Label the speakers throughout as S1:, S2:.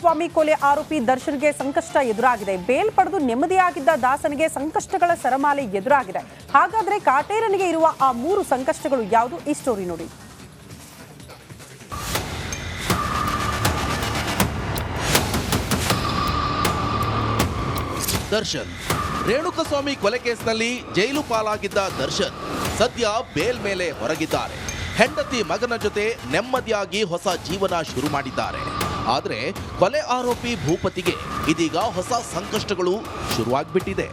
S1: ಸ್ವಾಮಿ ಕೊಲೆ ಆರೋಪಿ ದರ್ಶನ್ಗೆ ಸಂಕಷ್ಟ ಎದುರಾಗಿದೆ. ಬೇಲ್ ಪಡೆದು ನೆಮ್ಮದಿಯಾಗಿದ್ದ ದಾಸನಿಗೆ ಸಂಕಷ್ಟಗಳ ಸರಮಾಲೆ ಎದುರಾಗಿದೆ. ಹಾಗಾದ್ರೆ ಕಾಟೇರನಿಗೆ ಇರುವ ಆ 3 ಸಂಕಷ್ಟಗಳು ಯಾವುದು? ಈ ಸ್ಟೋರಿ ನೋಡಿ.
S2: ದರ್ಶನ್ ರೇಣುಕಸ್ವಾಮಿ ಕೊಲೆ ಕೇಸ್ನಲ್ಲಿ ಜೈಲು ಪಾಲಾಗಿದ್ದ ದರ್ಶನ್ ಸದ್ಯ ಬೇಲ್ ಮೇಲೆ ಹೊರಗಿದ್ದಾರೆ. ಹೆಂಡತಿ ಮಗನ ಜೊತೆ ನೆಮ್ಮದಿಯಾಗಿ ಹೊಸ ಜೀವನ ಶುರು ಮಾಡಿದ್ದಾರೆ. ಆದರೆ ಕೊಲೆ ಆರೋಪಿ ಭೂಪತಿಗೆ ಇದೀಗ ಹೊಸ ಸಂಕಷ್ಟಗಳು ಶುರುವಾಗ್ಬಿಟ್ಟಿದೆ.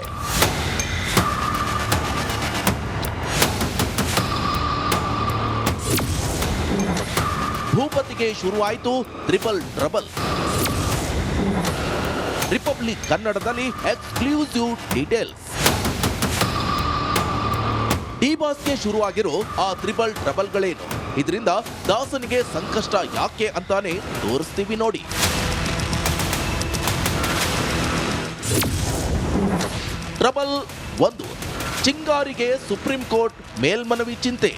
S2: ಭೂಪತಿಗೆ ಶುರುವಾಯಿತು ಟ್ರಿಪಲ್ ಟ್ರಬಲ್. ರಿಪಬ್ಲಿಕ್ ಕನ್ನಡದಲ್ಲಿ ಎಕ್ಸ್ಕ್ಲೂಸಿವ್ ಡೀಟೇಲ್ಸ್. ಡಿ ಬಾಸ್ಗೆ ಶುರುವಾಗಿರೋ ಆ ಟ್ರಿಪಲ್ ಟ್ರಬಲ್ಗಳೇನು, ಇದರಿಂದ ದಾಸನಿಗೆ ಸಂಕಷ್ಟ ಯಾಕೆ ಅಂತಾನೆ ತೋರಿಸ್ತೀವಿ ನೋಡಿ. ಟ್ರಬಲ್ 1, ಚಿಂಗಾರಿಗೆ ಸುಪ್ರೀಂ ಕೋರ್ಟ್ ಮೇಲ್ಮನವಿ ಚಿಂತೆ.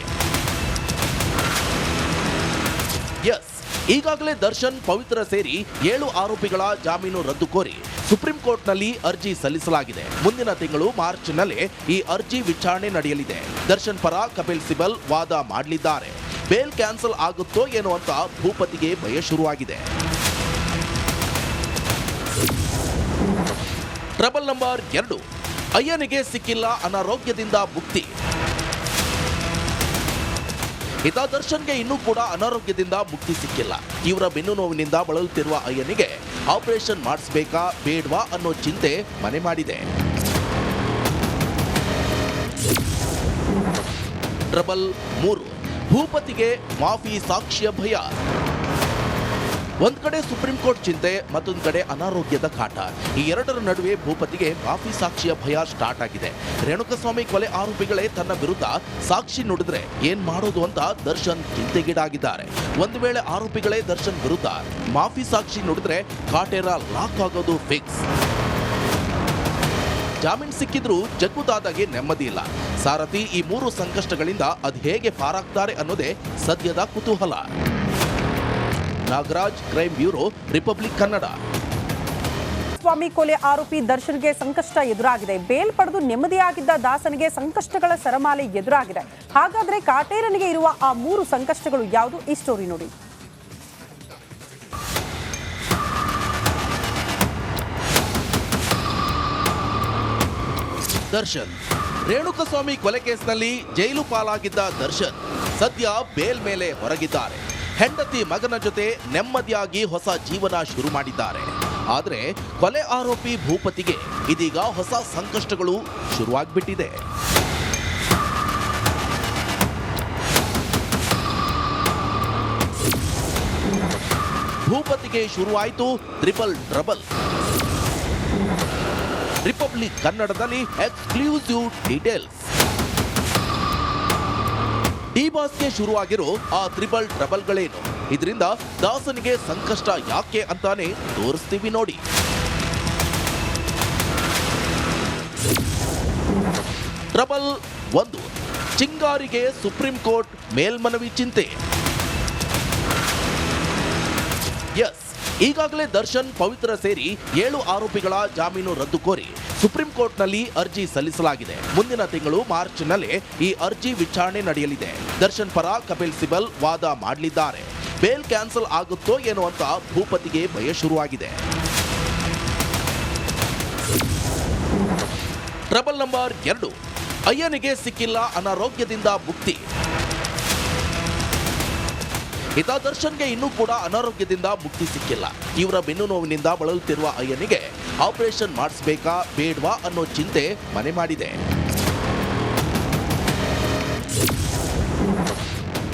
S2: ಎಸ್, ಈಗಾಗಲೇ ದರ್ಶನ್ ಪವಿತ್ರ ಸೇರಿ 7 ಆರೋಪಿಗಳ ಜಾಮೀನು ರದ್ದು ಕೋರಿ ಸುಪ್ರೀಂ ಕೋರ್ಟ್ನಲ್ಲಿ ಅರ್ಜಿ ಸಲ್ಲಿಸಲಾಗಿದೆ. ಮುಂದಿನ ತಿಂಗಳು ಮಾರ್ಚ್ನಲ್ಲೇ ಈ ಅರ್ಜಿ ವಿಚಾರಣೆ ನಡೆಯಲಿದೆ. ದರ್ಶನ್ ಪರ ಕಪಿಲ್ ಸಿಬಲ್ ವಾದ ಮಾಡಲಿದ್ದಾರೆ. ಬೇಲ್ ಕ್ಯಾನ್ಸಲ್ ಆಗುತ್ತೋ ಏನೋ ಅಂತ ಭೂಪತಿಗೆ ಭಯ ಶುರುವಾಗಿದೆ. ಟ್ರಬಲ್ ನಂಬರ್ 2, ಅಯ್ಯನಿಗೆ ಸಿಕ್ಕಿಲ್ಲ ಅನಾರೋಗ್ಯದಿಂದ ಮುಕ್ತಿ. ಇತ ದರ್ಶನ್ಗೆ ಇನ್ನೂ ಕೂಡ ಅನಾರೋಗ್ಯದಿಂದ ಮುಕ್ತಿ ಸಿಕ್ಕಿಲ್ಲ. ತೀವ್ರ ಬೆನ್ನು ನೋವಿನಿಂದ ಬಳಲುತ್ತಿರುವ ಅಯ್ಯನಿಗೆ ಆಪರೇಷನ್ ಮಾಡಿಸಬೇಕಾ ಬೇಡವಾ ಅನ್ನೋ ಚಿಂತೆ ಮನೆ ಮಾಡಿದೆ. ಟ್ರಬಲ್ 3, ಭೂಪತಿಗೆ ಮಾಫಿ ಸಾಕ್ಷ್ಯ ಭಯ. ಒಂದ್ ಕಡೆ ಸುಪ್ರೀಂ ಕೋರ್ಟ್ ಚಿಂತೆ, ಮತ್ತೊಂದು ಕಡೆ ಅನಾರೋಗ್ಯದ ಕಾಟ. ಈ ಎರಡರ ನಡುವೆ ಭೂಪತಿಗೆ ಮಾಫಿ ಸಾಕ್ಷಿಯ ಭಯ ಸ್ಟಾರ್ಟ್ ಆಗಿದೆ. ರೇಣುಕಸ್ವಾಮಿ ಕೊಲೆ ಆರೋಪಿಗಳೇ ತನ್ನ ವಿರುದ್ಧ ಸಾಕ್ಷಿ ನುಡಿದ್ರೆ ಏನ್ ಮಾಡೋದು ಅಂತ ದರ್ಶನ್ ಚಿಂತೆಗೀಡಾಗಿದ್ದಾರೆ. ಒಂದು ವೇಳೆ ಆರೋಪಿಗಳೇ ದರ್ಶನ್ ವಿರುದ್ಧ ಮಾಫಿ ಸಾಕ್ಷಿ ನುಡಿದ್ರೆ ಕಾಟೇರ ಲಾಕ್ ಆಗೋದು ಫಿಕ್ಸ್. ಜಾಮೀನು ಸಿಕ್ಕಿದ್ರೂ ಜಗ್ಗುದಾದಾಗೆ ನೆಮ್ಮದಿ ಇಲ್ಲ. ಸಾರಥಿ ಈ 3 ಸಂಕಷ್ಟಗಳಿಂದ ಅದು ಹೇಗೆ ಪಾರಾಗ್ತಾರೆ ಅನ್ನೋದೇ ಸದ್ಯದ ಕುತೂಹಲ. Nagaraj, crime bureau, republic Kannada.
S1: Swamy ಕೊಲೆ ಆರೋಪಿ ದರ್ಶನ್ಗೆ ಸಂಕಷ್ಟ ಎದುರಾಗಿದೆ. ಬೇಲ್ ಪಡೆದು ನೆಮ್ಮದಿಯಾಗಿದ್ದ ದಾಸನಿಗೆ ಸಂಕಷ್ಟಗಳ ಸರಮಾಲೆ ಎದುರಾಗಿದೆ. ಹಾಗಾದ್ರೆ ಕಾಟೇರನಿಗೆ ಇರುವ ಆ 3 ಸಂಕಷ್ಟಗಳು ಯಾವುದು? ಈ ಸ್ಟೋರಿ ನೋಡಿ.
S2: ದರ್ಶನ್ ರೇಣುಕಸ್ವಾಮಿ ಕೊಲೆ ಕೇಸ್ನಲ್ಲಿ ಜೈಲು ಪಾಲಾಗಿದ್ದ ದರ್ಶನ್ ಸದ್ಯ ಬೇಲ್ ಮೇಲೆ ಹೊರಗಿದ್ದಾರೆ. ಹೆಂಡತಿ ಮಗನ ಜೊತೆ ನೆಮ್ಮದಿಯಾಗಿ ಹೊಸ ಜೀವನ ಶುರು ಮಾಡಿದ್ದಾರೆ. ಆದರೆ ಕೊಲೆ ಆರೋಪಿ ಭೂಪತಿಗೆ ಇದೀಗ ಹೊಸ ಸಂಕಷ್ಟಗಳು ಶುರುವಾಗ್ಬಿಟ್ಟಿದೆ. ಭೂಪತಿಗೆ ಶುರುವಾಯಿತು ಟ್ರಿಪಲ್ ಟ್ರಬಲ್. ರಿಪಬ್ಲಿಕ್ ಕನ್ನಡದಲ್ಲಿ ಎಕ್ಸ್ಕ್ಲೂಸಿವ್ ಡೀಟೇಲ್ಸ್. ಡಿ ಬಾಸ್ಗೆ ಶುರುವಾಗಿರೋ ಆ ಟ್ರಿಪಲ್ ಟ್ರಬಲ್ಗಳೇನು, ಇದರಿಂದ ದಾಸನಿಗೆ ಸಂಕಷ್ಟ ಯಾಕೆ ಅಂತಾನೆ ತೋರಿಸ್ತೀವಿ ನೋಡಿ. ಟ್ರಬಲ್ 1, ಚಿಂಗಾರಿಗೆ ಸುಪ್ರೀಂ ಕೋರ್ಟ್ ಮೇಲ್ಮನವಿ ಚಿಂತೆ. ಎಸ್, ಈಗಾಗಲೇ ದರ್ಶನ್ ಪವಿತ್ರ ಸೇರಿ 7 ಆರೋಪಿಗಳ ಜಾಮೀನು ರದ್ದು ಕೋರಿ ಸುಪ್ರೀಂ ಕೋರ್ಟ್ನಲ್ಲಿ ಅರ್ಜಿ ಸಲ್ಲಿಸಲಾಗಿದೆ. ಮುಂದಿನ ತಿಂಗಳು ಮಾರ್ಚ್ನಲ್ಲೇ ಈ ಅರ್ಜಿ ವಿಚಾರಣೆ ನಡೆಯಲಿದೆ. ದರ್ಶನ್ ಪರ ಕಪಿಲ್ ಸಿಬಲ್ ವಾದ ಮಾಡಲಿದ್ದಾರೆ. ಬೇಲ್ ಕ್ಯಾನ್ಸಲ್ ಆಗುತ್ತೋ ಏನೋ ಅಂತ ಭೂಪತಿಗೆ ಭಯ ಶುರುವಾಗಿದೆ. ಟ್ರಬಲ್ ನಂಬರ್ 2, ಅಯ್ಯನಿಗೆ ಸಿಕ್ಕಿಲ್ಲ ಅನಾರೋಗ್ಯದಿಂದ ಮುಕ್ತಿ. ಇತ ದರ್ಶನ್ಗೆ ಇನ್ನೂ ಕೂಡ ಅನಾರೋಗ್ಯದಿಂದ ಮುಕ್ತಿ ಸಿಕ್ಕಿಲ್ಲ. ತೀವ್ರ ಬೆನ್ನು ನೋವಿನಿಂದ ಬಳಲುತ್ತಿರುವ ಅಯ್ಯನಿಗೆ ಆಪರೇಷನ್ ಮಾಡಿಸಬೇಕಾ ಬೇಡವಾ ಅನ್ನೋ ಚಿಂತೆ ಮನೆ ಮಾಡಿದೆ.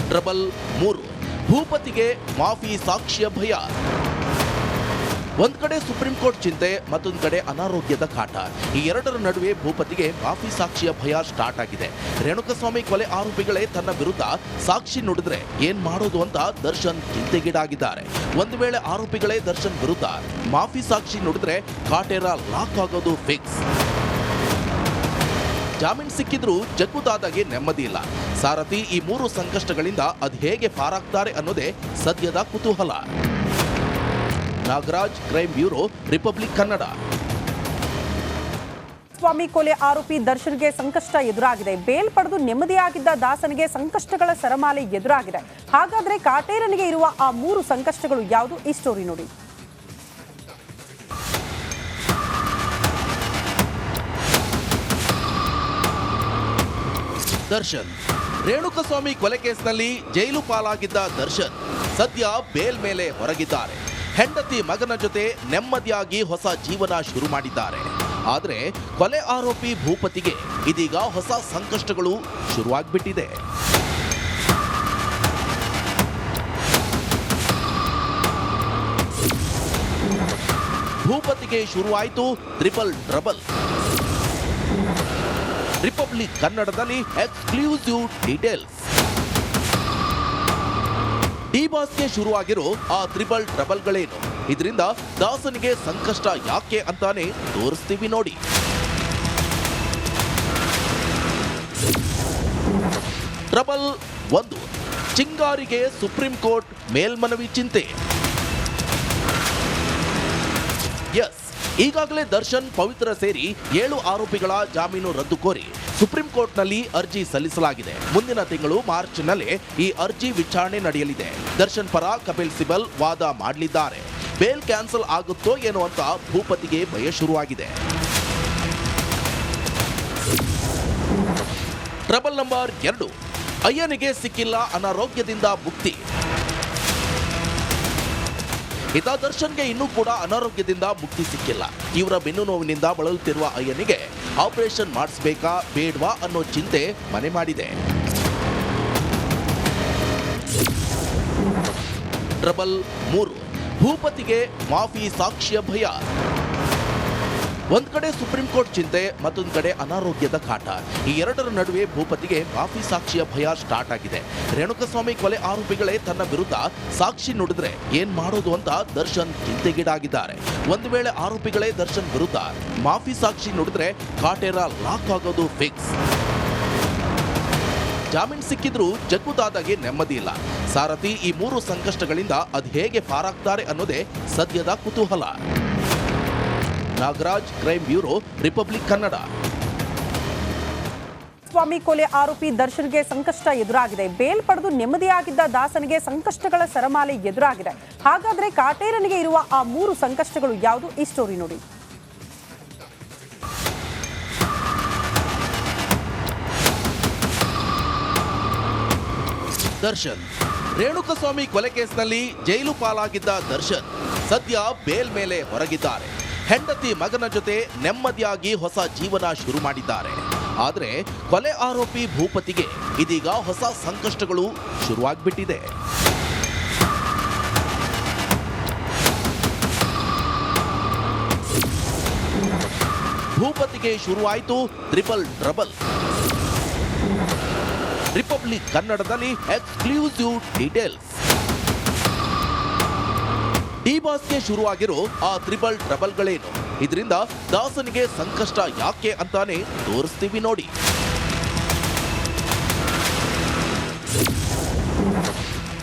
S2: ಟ್ರಬಲ್ 3, ಭೂಪತಿಗೆ ಮಾಫಿ ಸಾಕ್ಷ್ಯ ಭಯ. ಒಂದ್ ಕಡೆ ಸುಪ್ರೀಂ ಕೋರ್ಟ್ ಚಿಂತೆ, ಮತ್ತೊಂದು ಕಡೆ ಅನಾರೋಗ್ಯದ ಕಾಟ. ಈ ಎರಡರ ನಡುವೆ ಭೂಪತಿಗೆ ಮಾಫಿ ಸಾಕ್ಷಿಯ ಭಯ ಸ್ಟಾರ್ಟ್ ಆಗಿದೆ. ರೇಣುಕಸ್ವಾಮಿ ಕೊಲೆ ಆರೋಪಿಗಳೇ ತನ್ನ ವಿರುದ್ಧ ಸಾಕ್ಷಿ ನುಡಿದ್ರೆ ಏನ್ ಮಾಡೋದು ಅಂತ ದರ್ಶನ್ ಚಿಂತೆಗೀಡಾಗಿದ್ದಾರೆ. ಒಂದು ವೇಳೆ ಆರೋಪಿಗಳೇ ದರ್ಶನ್ ವಿರುದ್ಧ ಮಾಫಿ ಸಾಕ್ಷಿ ನುಡಿದ್ರೆ ಕಾಟೇರ ಲಾಕ್ ಆಗೋದು ಫಿಕ್ಸ್. ಜಾಮೀನು ಸಿಕ್ಕಿದ್ರೂ ಜಗ್ಗುದಾದಾಗೆ ನೆಮ್ಮದಿ ಇಲ್ಲ. ಸಾರಥಿ ಈ 3 ಸಂಕಷ್ಟಗಳಿಂದ ಅದು ಹೇಗೆ ಪಾರಾಗ್ತಾರೆ ಅನ್ನೋದೇ ಸದ್ಯದ ಕುತೂಹಲ. Nagaraj, crime bureau, republic Kannada.
S1: Swamy ಕೊಲೆ ಆರೋಪಿ ದರ್ಶನ್ಗೆ ಸಂಕಷ್ಟ ಎದುರಾಗಿದೆ. ಬೇಲ್ ಪಡೆದು ನೆಮ್ಮದಿಯಾಗಿದ್ದ ದಾಸನಿಗೆ ಸಂಕಷ್ಟಗಳ ಸರಮಾಲೆ ಎದುರಾಗಿದೆ. ಹಾಗಾದ್ರೆ ಕಾಟೇರನಿಗೆ ಇರುವ ಆ 3 ಸಂಕಷ್ಟಗಳು ಯಾವುದು? ಈ ಸ್ಟೋರಿ ನೋಡಿ.
S2: ದರ್ಶನ್ ರೇಣುಕಸ್ವಾಮಿ ಕೊಲೆ ಕೇಸ್ನಲ್ಲಿ ಜೈಲು ಪಾಲಾಗಿದ್ದ ದರ್ಶನ್ ಸದ್ಯ ಬೇಲ್ ಮೇಲೆ ಹೊರಗಿದ್ದಾರೆ. ಹೆಂಡತಿ ಮಗನ ಜೊತೆ ನೆಮ್ಮದಿಯಾಗಿ ಹೊಸ ಜೀವನ ಶುರು ಮಾಡಿದ್ದಾರೆ. ಆದರೆ ಕೊಲೆ ಆರೋಪಿ ಭೂಪತಿಗೆ ಇದೀಗ ಹೊಸ ಸಂಕಷ್ಟಗಳು ಶುರುವಾಗ್ಬಿಟ್ಟಿದೆ. ಭೂಪತಿಗೆ ಶುರುವಾಯಿತು ಟ್ರಿಪಲ್ ಟ್ರಬಲ್. ರಿಪಬ್ಲಿಕ್ ಕನ್ನಡದಲ್ಲಿ ಎಕ್ಸ್ಕ್ಲೂಸಿವ್ ಡೀಟೇಲ್ಸ್. ಡಿ-ಬಾಸ್ಗೆ ಶುರುವಾಗಿರೋ ಆ ಟ್ರಿಪಲ್ ಟ್ರಬಲ್ಗಳೇನು? ಇದರಿಂದ ದಾಸನಿಗೆ ಸಂಕಷ್ಟ ಯಾಕೆ ಅಂತಾನೆ ತೋರಿಸ್ತೀವಿ ನೋಡಿ. ಟ್ರಬಲ್ 1, ಚಿಂಗಾರಿಗೆ ಸುಪ್ರೀಂ ಕೋರ್ಟ್ ಮೇಲ್ಮನವಿ ಚಿಂತೆ. ಎಸ್, ಈಗಾಗಲೇ ದರ್ಶನ್, ಪವಿತ್ರ ಸೇರಿ 7 ಆರೋಪಿಗಳ ಜಾಮೀನು ರದ್ದು ಕೋರಿ ಸುಪ್ರೀಂ ಕೋರ್ಟ್ನಲ್ಲಿ ಅರ್ಜಿ ಸಲ್ಲಿಸಲಾಗಿದೆ. ಮುಂದಿನ ತಿಂಗಳು ಮಾರ್ಚ್ನಲ್ಲೇ ಈ ಅರ್ಜಿ ವಿಚಾರಣೆ ನಡೆಯಲಿದೆ. ದರ್ಶನ್ ಪರ ಕಪಿಲ್ ಸಿಬಲ್ ವಾದ ಮಾಡಲಿದ್ದಾರೆ. ಬೇಲ್ ಕ್ಯಾನ್ಸಲ್ ಆಗುತ್ತೋ ಏನೋ ಅಂತ ಭೂಪತಿಗೆ ಭಯ ಶುರುವಾಗಿದೆ. ಟ್ರಬಲ್ ನಂಬರ್ 2, ಅಯ್ಯನಿಗೆ ಸಿಕ್ಕಿಲ್ಲ ಅನಾರೋಗ್ಯದಿಂದ ಮುಕ್ತಿ. ಇತ ದರ್ಶನ್ಗೆ ಇನ್ನೂ ಕೂಡ ಅನಾರೋಗ್ಯದಿಂದ ಮುಕ್ತಿ ಸಿಕ್ಕಿಲ್ಲ. ತೀವ್ರ ಬೆನ್ನು ನೋವಿನಿಂದ ಬಳಲುತ್ತಿರುವ ಅಯ್ಯನಿಗೆ ಆಪರೇಷನ್ ಮಾಡಿಸಬೇಕಾ ಬೇಡ್ವಾ ಅನ್ನೋ ಚಿಂತೆ ಮನೆ ಮಾಡಿದೆ. ಟ್ರಬಲ್ 3, ಭೂಪತಿಗೆ ಮಾಫಿ ಸಾಕ್ಷ್ಯ ಭಯ. ಒಂದ್ ಕಡೆ ಸುಪ್ರೀಂ ಕೋರ್ಟ್ ಚಿಂತೆ, ಮತ್ತೊಂದು ಕಡೆ ಅನಾರೋಗ್ಯದ ಕಾಟ. ಈ ಎರಡರ ನಡುವೆ ಭೂಪತಿಗೆ ಮಾಫಿ ಸಾಕ್ಷಿಯ ಭಯ ಸ್ಟಾರ್ಟ್ ಆಗಿದೆ. ರೇಣುಕಸ್ವಾಮಿ ಕೊಲೆ ಆರೋಪಿಗಳೇ ತನ್ನ ವಿರುದ್ಧ ಸಾಕ್ಷಿ ನುಡಿದ್ರೆ ಏನ್ ಮಾಡೋದು ಅಂತ ದರ್ಶನ್ ಚಿಂತೆಗೀಡಾಗಿದ್ದಾರೆ. ಒಂದು ವೇಳೆ ಆರೋಪಿಗಳೇ ದರ್ಶನ್ ವಿರುದ್ಧ ಮಾಫಿ ಸಾಕ್ಷಿ ನುಡಿದ್ರೆ ಕಾಟೇರ ಲಾಕ್ ಆಗೋದು ಫಿಕ್ಸ್. ಜಾಮೀನು ಸಿಕ್ಕಿದ್ರೂ ಜಗ್ಗುದಾದಾಗೆ ನೆಮ್ಮದಿ ಇಲ್ಲ. ಸಾರಥಿ ಈ 3 ಸಂಕಷ್ಟಗಳಿಂದ ಅದು ಹೇಗೆ ಪಾರಾಗ್ತಾರೆ ಅನ್ನೋದೇ ಸದ್ಯದ ಕುತೂಹಲ. Nagaraj, crime bureau, republic Kannada.
S1: Swamy ಕೊಲೆ ಆರೋಪಿ ದರ್ಶನ್ಗೆ ಸಂಕಷ್ಟ ಎದುರಾಗಿದೆ. ಬೇಲ್ ಪಡೆದು ನೆಮ್ಮದಿಯಾಗಿದ್ದ ದಾಸನಿಗೆ ಸಂಕಷ್ಟಗಳ ಸರಮಾಲೆ ಎದುರಾಗಿದೆ. ಹಾಗಾದ್ರೆ ಕಾಟೇರನಿಗೆ ಇರುವ ಆ 3 ಸಂಕಷ್ಟಗಳು ಯಾವುದು? ಈ ಸ್ಟೋರಿ ನೋಡಿ.
S2: ದರ್ಶನ್ ರೇಣುಕಸ್ವಾಮಿ ಕೊಲೆ ಕೇಸ್ನಲ್ಲಿ ಜೈಲು ಪಾಲಾಗಿದ್ದ ದರ್ಶನ್ ಸದ್ಯ ಬೇಲ್ ಮೇಲೆ ಹೊರಗಿದ್ದಾರೆ. ಹೆಂಡತಿ ಮಗನ ಜೊತೆ ನೆಮ್ಮದಿಯಾಗಿ ಹೊಸ ಜೀವನ ಶುರು ಮಾಡಿದ್ದಾರೆ. ಆದರೆ ಕೊಲೆ ಆರೋಪಿ ಭೂಪತಿಗೆ ಇದೀಗ ಹೊಸ ಸಂಕಷ್ಟಗಳು ಶುರುವಾಗ್ಬಿಟ್ಟಿದೆ. ಭೂಪತಿಗೆ ಶುರುವಾಯಿತು ಟ್ರಿಪಲ್ ಟ್ರಬಲ್. ರಿಪಬ್ಲಿಕ್ ಕನ್ನಡದಲ್ಲಿ ಎಕ್ಸ್ಕ್ಲೂಸಿವ್ ಡೀಟೇಲ್ಸ್. ಡಿ-ಬಾಸ್ಗೆ ಶುರುವಾಗಿರೋ ಆ ಟ್ರಿಪಲ್ ಟ್ರಬಲ್ಗಳೇನು? ಇದರಿಂದ ದಾಸನಿಗೆ ಸಂಕಷ್ಟ ಯಾಕೆ ಅಂತಾನೆ ತೋರಿಸ್ತೀವಿ ನೋಡಿ.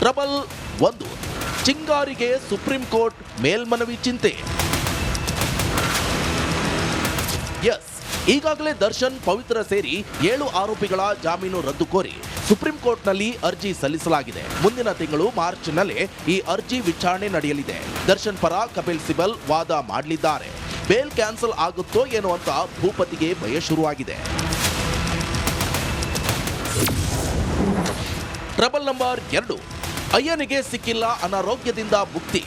S2: ಟ್ರಬಲ್ 1, ಚಿಂಗಾರಿಗೆ ಸುಪ್ರೀಂ ಕೋರ್ಟ್ ಮೇಲ್ಮನವಿ ಚಿಂತೆ. ಎಸ್, ಈಗಾಗಲೇ ದರ್ಶನ್, ಪವಿತ್ರ ಸೇರಿ 7 ಆರೋಪಿಗಳ ಜಾಮೀನು ರದ್ದು ಕೋರಿ ಸುಪ್ರೀಂ ಕೋರ್ಟ್ನಲ್ಲಿ ಅರ್ಜಿ ಸಲ್ಲಿಸಲಾಗಿದೆ. ಮುಂದಿನ ತಿಂಗಳು ಮಾರ್ಚ್ನಲ್ಲೇ ಈ ಅರ್ಜಿ ವಿಚಾರಣೆ ನಡೆಯಲಿದೆ. ದರ್ಶನ್ ಪರ ಕಪಿಲ್ ಸಿಬಲ್ ವಾದ ಮಾಡಲಿದ್ದಾರೆ. ಬೇಲ್ ಕ್ಯಾನ್ಸಲ್ ಆಗುತ್ತೋ ಏನೋ ಅಂತ ಭೂಪತಿಗೆ ಭಯ ಶುರುವಾಗಿದೆ. ಟ್ರಬಲ್ ನಂಬರ್ 2, ಅಯ್ಯನಿಗೆ ಸಿಕ್ಕಿಲ್ಲ ಅನಾರೋಗ್ಯದಿಂದ ಮುಕ್ತಿ.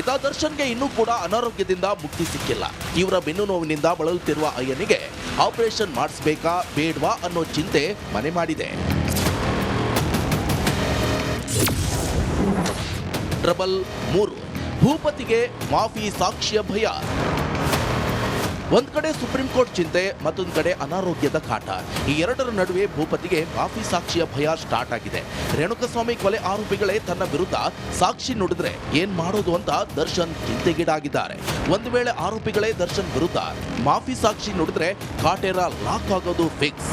S2: ಇತ ದರ್ಶನ್ಗೆ ಇನ್ನೂ ಕೂಡ ಅನಾರೋಗ್ಯದಿಂದ ಮುಕ್ತಿ ಸಿಕ್ಕಿಲ್ಲ. ತೀವ್ರ ಬೆನ್ನು ನೋವಿನಿಂದ ಬಳಲುತ್ತಿರುವ ಅಯ್ಯನಿಗೆ ಆಪರೇಷನ್ ಮಾಡಿಸಬೇಕಾ ಬೇಡ್ವಾ ಅನ್ನೋ ಚಿಂತೆ ಮನೆ ಮಾಡಿದೆ. ಟ್ರಬಲ್ 3, ಭೂಪತಿಗೆ ಮಾಫಿ ಸಾಕ್ಷ್ಯ ಭಯ. ಒಂದ್ ಕಡೆ ಸುಪ್ರೀಂ ಕೋರ್ಟ್ ಚಿಂತೆ, ಮತ್ತೊಂದು ಕಡೆ ಅನಾರೋಗ್ಯದ ಕಾಟ. ಈ ಎರಡರ ನಡುವೆ ಭೂಪತಿಗೆ ಮಾಫಿ ಸಾಕ್ಷಿಯ ಭಯ ಸ್ಟಾರ್ಟ್ ಆಗಿದೆ. ರೇಣುಕಸ್ವಾಮಿ ಕೊಲೆ ಆರೋಪಿಗಳೇ ತನ್ನ ವಿರುದ್ಧ ಸಾಕ್ಷಿ ನುಡಿದ್ರೆ ಏನ್ ಮಾಡೋದು ಅಂತ ದರ್ಶನ್ ಚಿಂತೆಗೀಡಾಗಿದ್ದಾರೆ. ಒಂದು ವೇಳೆ ಆರೋಪಿಗಳೇ ದರ್ಶನ್ ವಿರುದ್ಧ ಮಾಫಿ ಸಾಕ್ಷಿ ನುಡಿದ್ರೆ ಕಾಟೇರ ಲಾಕ್ ಆಗೋದು ಫಿಕ್ಸ್.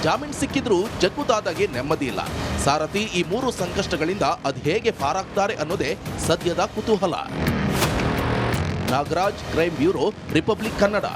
S2: ಜಾಮೀನು ಸಿಕ್ಕಿದ್ರೂ ಜಗ್ಗುದಾದಾಗೆ ನೆಮ್ಮದಿ ಇಲ್ಲ. ಸಾರಥಿ ಈ 3 ಸಂಕಷ್ಟಗಳಿಂದ ಅದು ಹೇಗೆ ಪಾರಾಗ್ತಾರೆ ಅನ್ನೋದೇ ಸದ್ಯದ ಕುತೂಹಲ. Nagaraj, crime bureau, republic Kannada.